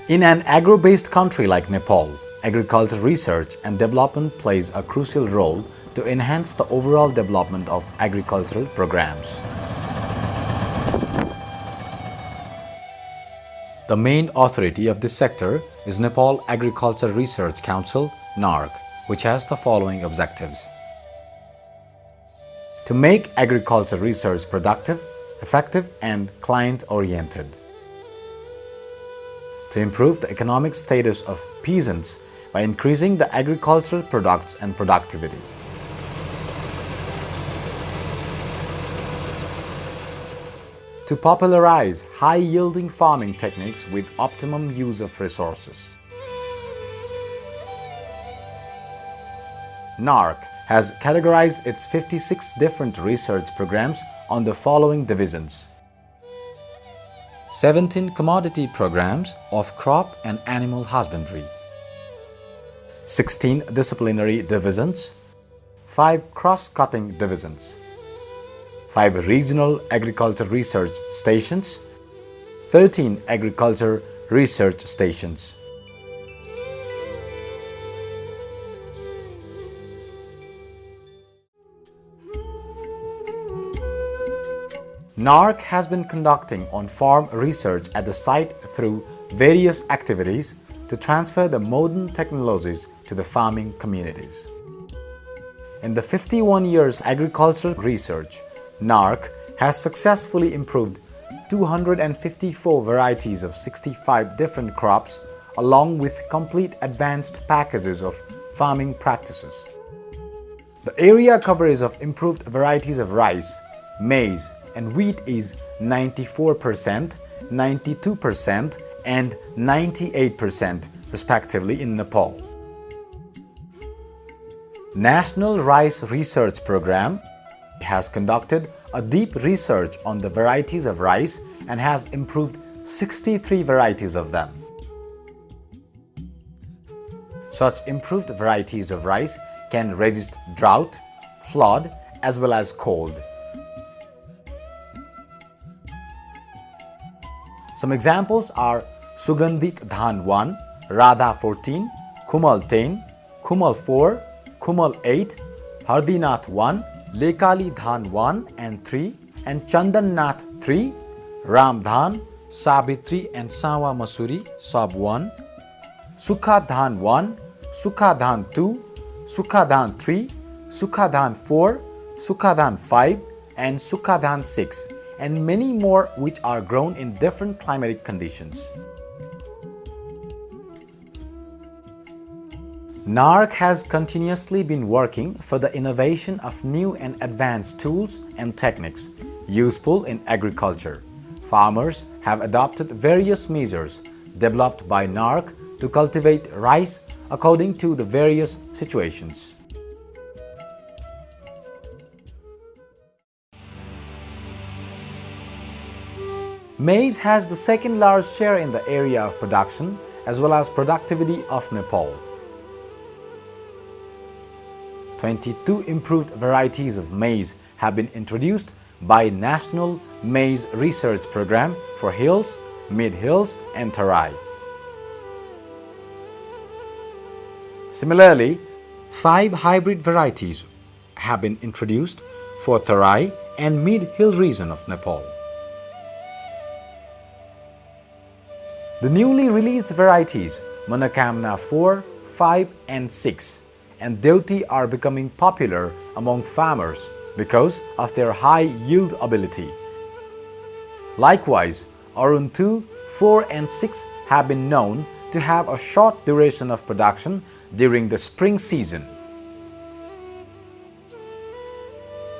In an agro-based country like Nepal, agriculture research and development plays a crucial role to enhance the overall development of agricultural programs. The main authority of this sector is Nepal Agriculture Research Council, NARC, which has the following objectives: to make agriculture research productive, effective, and client-oriented; to improve the economic status of peasants by increasing the agricultural products and productivity; to popularize high-yielding farming techniques with optimum use of resources. NARC has categorized its 56 different research programs on the following divisions: 17 commodity programs of crop and animal husbandry, 16 disciplinary divisions, 5 cross-cutting divisions, 5 regional agriculture research stations, 13 agriculture research stations. NARC has been conducting on-farm research at the site through various activities to transfer the modern technologies to the farming communities. In the 51 years agricultural research, NARC has successfully improved 254 varieties of 65 different crops along with complete advanced packages of farming practices. The area coverage of improved varieties of rice, maize, and wheat is 94%, 92%, and 98% respectively in Nepal. National Rice Research Program has conducted a deep research on the varieties of rice and has improved 63 varieties of them. Such improved varieties of rice can resist drought, flood, as well as cold. Some examples are Sugandhit Dhan 1, Radha 14, Kumal 10, Kumal 4, Kumal 8, Hardinath 1, Lekali Dhan 1 and 3, and Chandan Nath 3, Ram Dhan, Sabitri and Sawa Masuri Sub 1, Sukha Dhan 1, Sukha Dhan 2, Sukha Dhan 3, Sukha Dhan 4, Sukha Dhan 5, and Sukha Dhan 6, and many more which are grown in different climatic conditions. NARC has continuously been working for the innovation of new and advanced tools and techniques useful in agriculture. Farmers have adopted various measures developed by NARC to cultivate rice according to the various situations. Maize has the second largest share in the area of production as well as productivity of Nepal. 22 improved varieties of maize have been introduced by National Maize Research Program for hills, mid-hills, and Tarai. Similarly, 5 hybrid varieties have been introduced for Tarai and mid-hill region of Nepal. The newly released varieties Manakamna 4, 5, and 6 and Deuti are becoming popular among farmers because of their high yield ability. Likewise, Arun 2, 4, and 6 have been known to have a short duration of production during the spring season.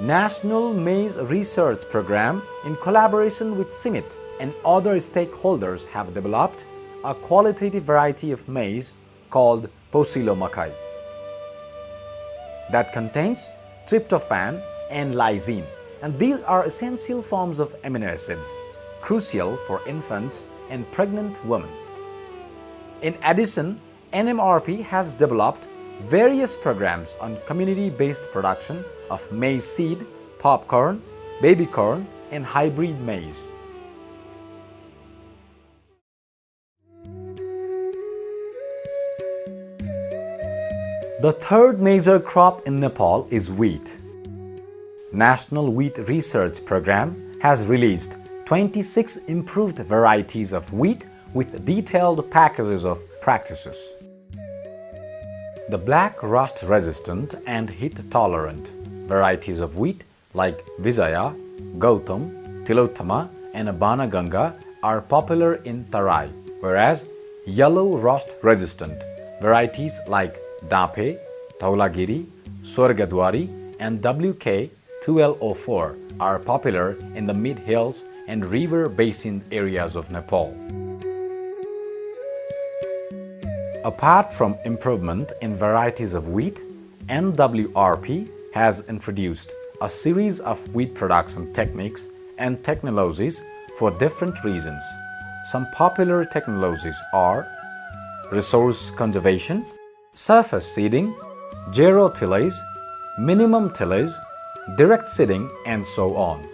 National Maize Research Program, in collaboration with CIMIT and other stakeholders, have developed a qualitative variety of maize called Posilo Makai that contains tryptophan and lysine, and these are essential forms of amino acids crucial for infants and pregnant women. In addition, NMRP has developed various programs on community-based production of maize seed, popcorn, baby corn, and hybrid maize. The third major crop in Nepal is wheat. National Wheat Research Program has released 26 improved varieties of wheat with detailed packages of practices. The black rust-resistant and heat-tolerant varieties of wheat like Vijaya, Gautam, Tilottama and Banaganga are popular in Tarai, whereas yellow rust-resistant varieties like Dape, Dhaulagiri, Swargadwari and WK1204 are popular in the mid-hills and river basin areas of Nepal. Apart from improvement in varieties of wheat, NWRP has introduced a series of wheat production techniques and technologies for different reasons. Some popular technologies are resource conservation, surface seeding, zero tillage, minimum tillage, direct seeding, and so on.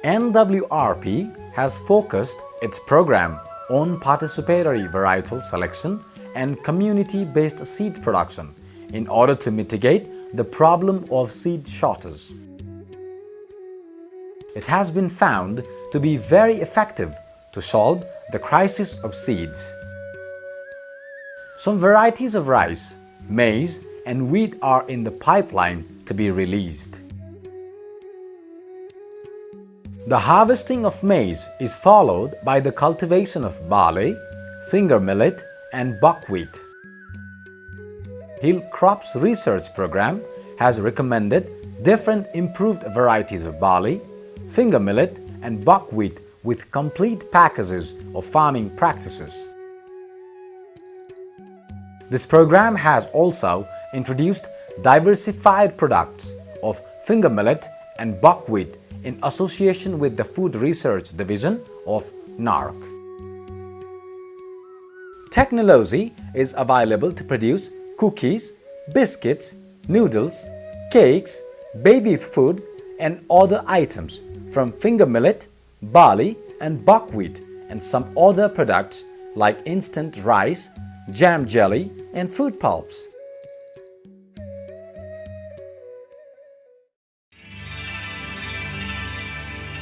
NWRP has focused its program on participatory varietal selection and community-based seed production in order to mitigate the problem of seed shortage. It has been found to be very effective to solve the crisis of seeds. Some varieties of rice, maize, and wheat are in the pipeline to be released. The harvesting of maize is followed by the cultivation of barley, finger millet, and buckwheat. Hill Crops Research Program has recommended different improved varieties of barley, finger millet, and buckwheat with complete packages of farming practices. This program has also introduced diversified products of finger millet and buckwheat in association with the Food Research Division of NARC. Technology is available to produce cookies, biscuits, noodles, cakes, baby food, and other items from finger millet, barley, and buckwheat, and some other products like instant rice, jam jelly, and food pulps.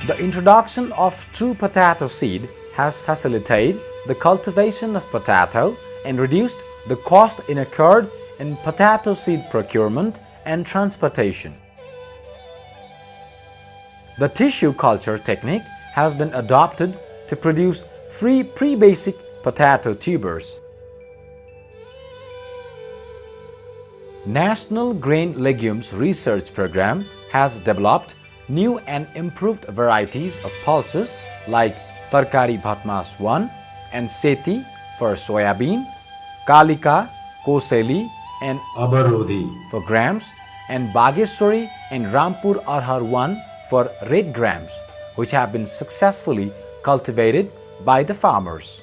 The introduction of true potato seed has facilitated the cultivation of potato and reduced the cost incurred in potato seed procurement and transportation. The tissue culture technique has been adopted to produce free pre-basic potato tubers. National Grain Legumes Research Program has developed new and improved varieties of pulses like Tarkari Bhatmas 1 and Sethi for soybean, Kalika, Koseli and Abarodhi for grams, and Bageshwari and Rampur Arhar 1 for red grams, which have been successfully cultivated by the farmers.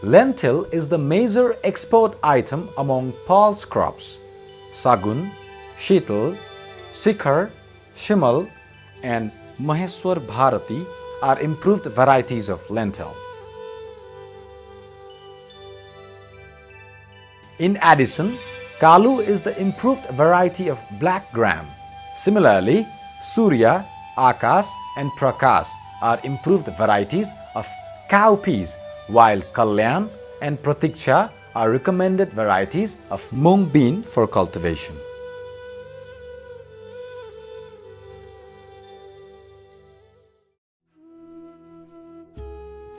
Lentil is the major export item among pulse crops. Sagun, Sheetal, Shikhar, Shimal, and Maheshwar Bharati are improved varieties of lentil. In addition, Kalu is the improved variety of black gram. Similarly, Surya, Akash, and Prakash are improved varieties of cowpeas, while Kalyan and Pratiksha are recommended varieties of mung bean for cultivation.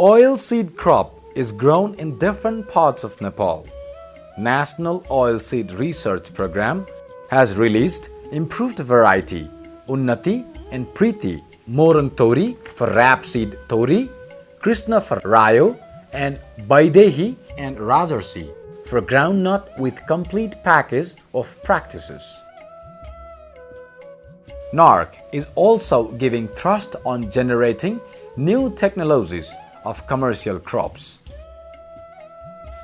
Oilseed crop is grown in different parts of Nepal. National Oilseed Research Program has released improved variety Unnati and Preeti Moran Tori for rapeseed Tori, Krishna for Rayo, and Baidehi and Rajarsi for groundnut with complete package of practices. NARC is also giving thrust on generating new technologies of commercial crops.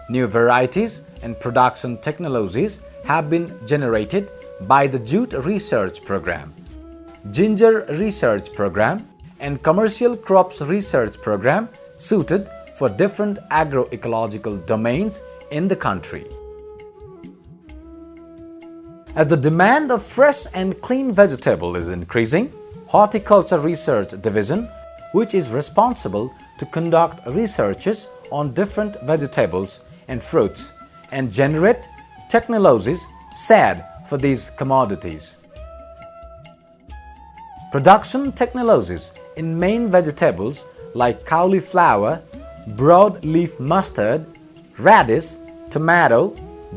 New varieties and production technologies have been generated by the Jute Research Program, Ginger Research Program, and Commercial Crops Research Program suited for different agroecological domains in the country. As the demand of fresh and clean vegetable is increasing, Horticulture Research Division, which is responsible to conduct researches on different vegetables and fruits and generate technologies sad for these commodities. Production technologies in main vegetables like cauliflower, broadleaf mustard, radish, tomato,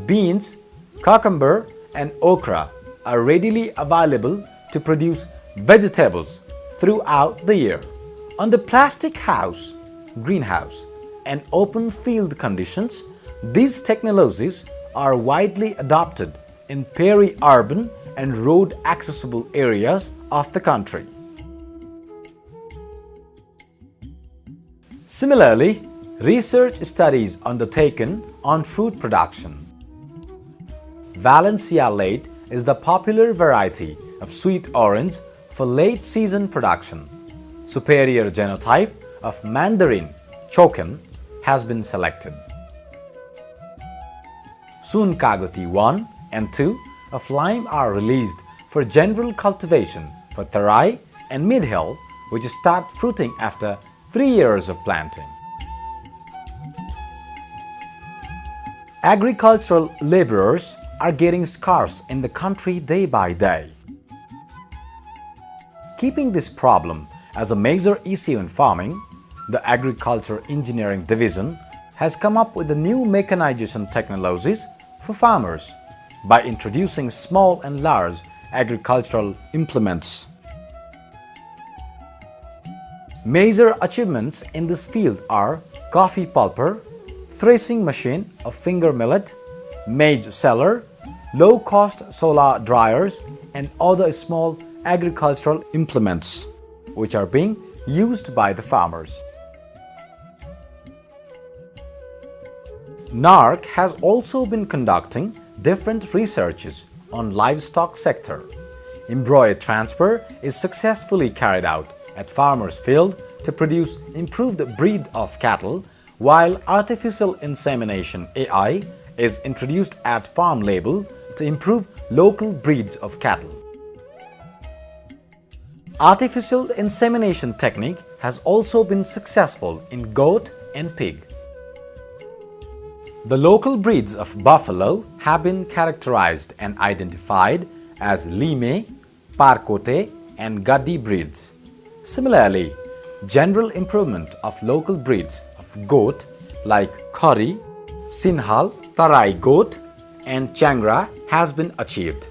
beans, cucumber, and okra are readily available to produce vegetables throughout the year. Under plastic house, greenhouse, and open field conditions, these technologies are widely adopted in peri-urban and road-accessible areas of the country. Similarly, research studies undertaken on food production. Valencia late is the popular variety of sweet orange for late-season production. Superior genotype of Mandarin Chokan has been selected. Soon Kagoti 1 and 2 of lime are released for general cultivation for Tarai and Mid-Hill, which start fruiting after 3 years of planting. Agricultural laborers are getting scarce in the country day by day. Keeping this problem as a major issue in farming, the Agriculture Engineering Division has come up with the new mechanization technologies for farmers by introducing small and large agricultural implements. Major achievements in this field are coffee pulper, threshing machine of finger millet, maize sheller, low-cost solar dryers, and other small agricultural implements which are being used by the farmers. NARC has also been conducting different researches on livestock sector. Embryo transfer is successfully carried out at farmers' field to produce improved breed of cattle, while artificial insemination AI is introduced at farm level to improve local breeds of cattle. Artificial insemination technique has also been successful in goat and pig. The local breeds of buffalo have been characterized and identified as Lime, Parcote, and Gaddi breeds. Similarly, general improvement of local breeds of goat like Khari, Sinhal, Tarai goat, and Changra has been achieved.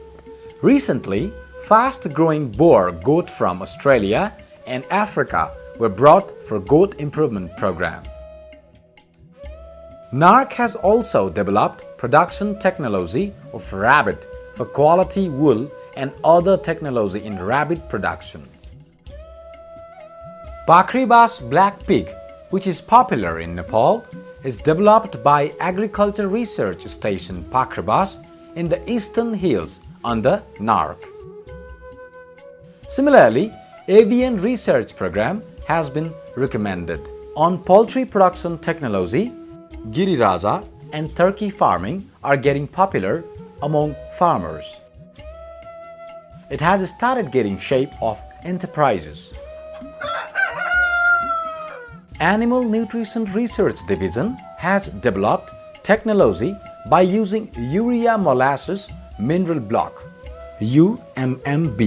Recently, fast-growing Boer goat from Australia and Africa were brought for goat improvement program. NARC has also developed production technology of rabbit for quality wool and other technology in rabbit production. Pakribas black pig, which is popular in Nepal, is developed by Agriculture Research Station Pakribas in the Eastern Hills under NARC. Similarly, avian research program has been recommended. On poultry production technology, Giriraja and turkey farming are getting popular among farmers. It has started getting shape of enterprises. Animal Nutrition Research Division has developed technology by using urea molasses mineral block UMMB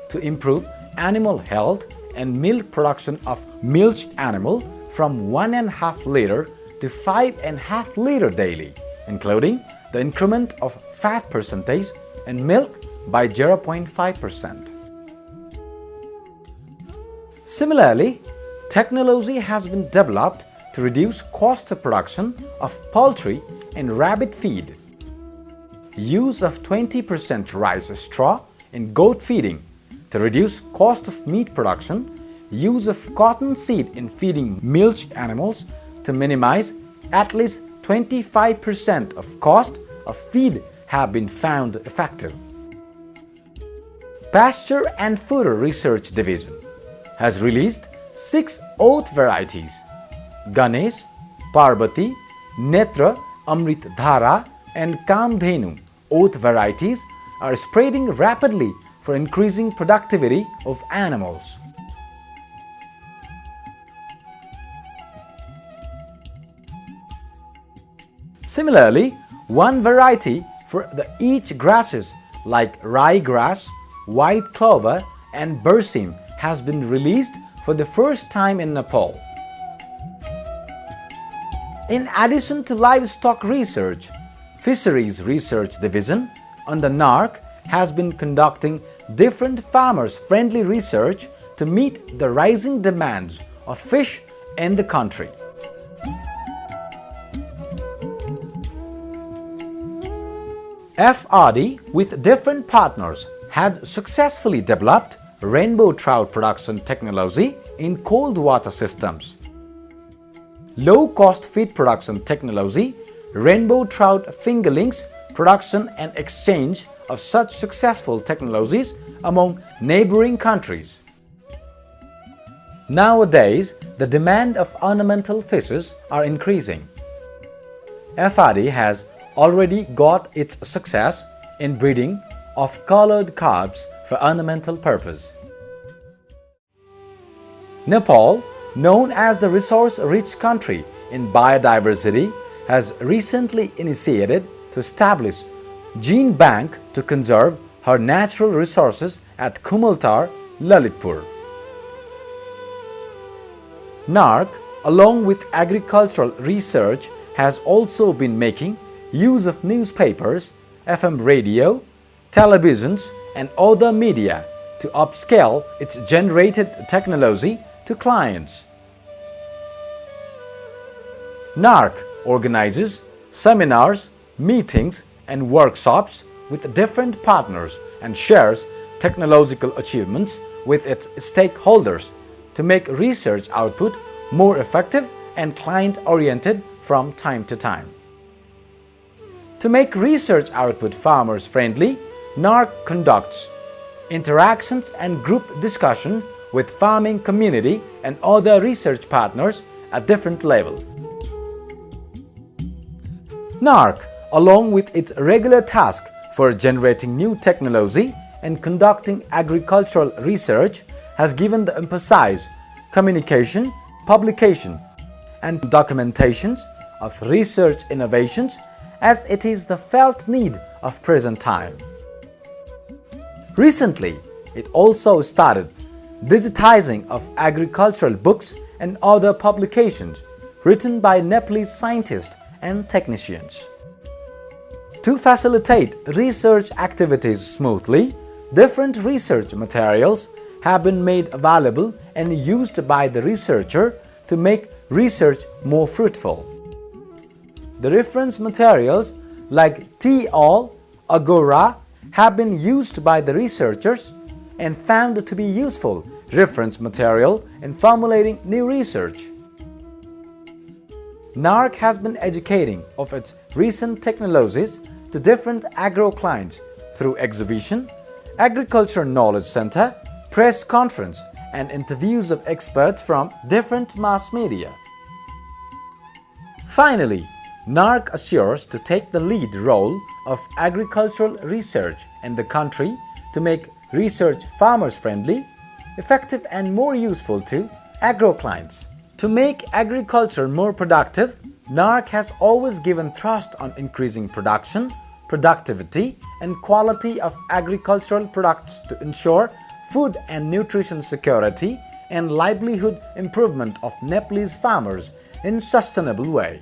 to improve animal health and milk production of milch animal from 1.5 liter to 5.5 liter daily, including the increment of fat percentage in milk by 0.5%. Similarly, technology has been developed to reduce cost of production of poultry and rabbit feed. Use of 20% rice straw in goat feeding to reduce cost of meat production. Use of cotton seed in feeding milch animals to minimize at least 25% of cost of feed have been found effective. Pasture and Fodder Research Division has released 6 oat varieties: Ganesh, Parvati, Netra, Amrit Dhara, and Kamdhenu oat varieties are spreading rapidly for increasing productivity of animals. Similarly, one variety for the each grasses like rye grass, white clover, and berseem has been released for the first time in Nepal. In addition to livestock research, Fisheries Research Division under NARC has been conducting different farmers-friendly research to meet the rising demands of fish in the country. FRD with different partners had successfully developed rainbow trout production technology in cold water systems. Low-cost feed production technology, rainbow trout fingerlings, production and exchange of such successful technologies among neighboring countries. Nowadays, the demand of ornamental fishes are increasing. FRD has already got its success in breeding of colored carbs for ornamental purpose. Nepal, known as the resource-rich country in biodiversity, has recently initiated to establish gene bank to conserve her natural resources at Kumaltar, Lalitpur. NARC, along with agricultural research, has also been making use of newspapers, FM radio, televisions, and other media to upscale its generated technology to clients. NARC organizes seminars, meetings, and workshops with different partners and shares technological achievements with its stakeholders to make research output more effective and client-oriented from time to time. To make research output farmers-friendly, NARC conducts interactions and group discussion with farming community and other research partners at different levels. NARC, along with its regular task for generating new technology and conducting agricultural research, has given the emphasis communication, publication, and documentation of research innovations as it is the felt need of present time. Recently, it also started digitizing of agricultural books and other publications written by Nepalese scientists and technicians. To facilitate research activities smoothly, different research materials have been made available and used by the researcher to make research more fruitful. The reference materials like TEOL, Agora have been used by the researchers and found to be useful reference material in formulating new research. NARC has been educating of its recent technologies to different agro clients through exhibition, agriculture knowledge center, press conference, and interviews of experts from different mass media. Finally, NARC assures to take the lead role of agricultural research in the country to make research farmers-friendly, effective and more useful to agro clients. To make agriculture more productive, NARC has always given thrust on increasing production, productivity, and quality of agricultural products to ensure food and nutrition security and livelihood improvement of Nepalese farmers in sustainable way.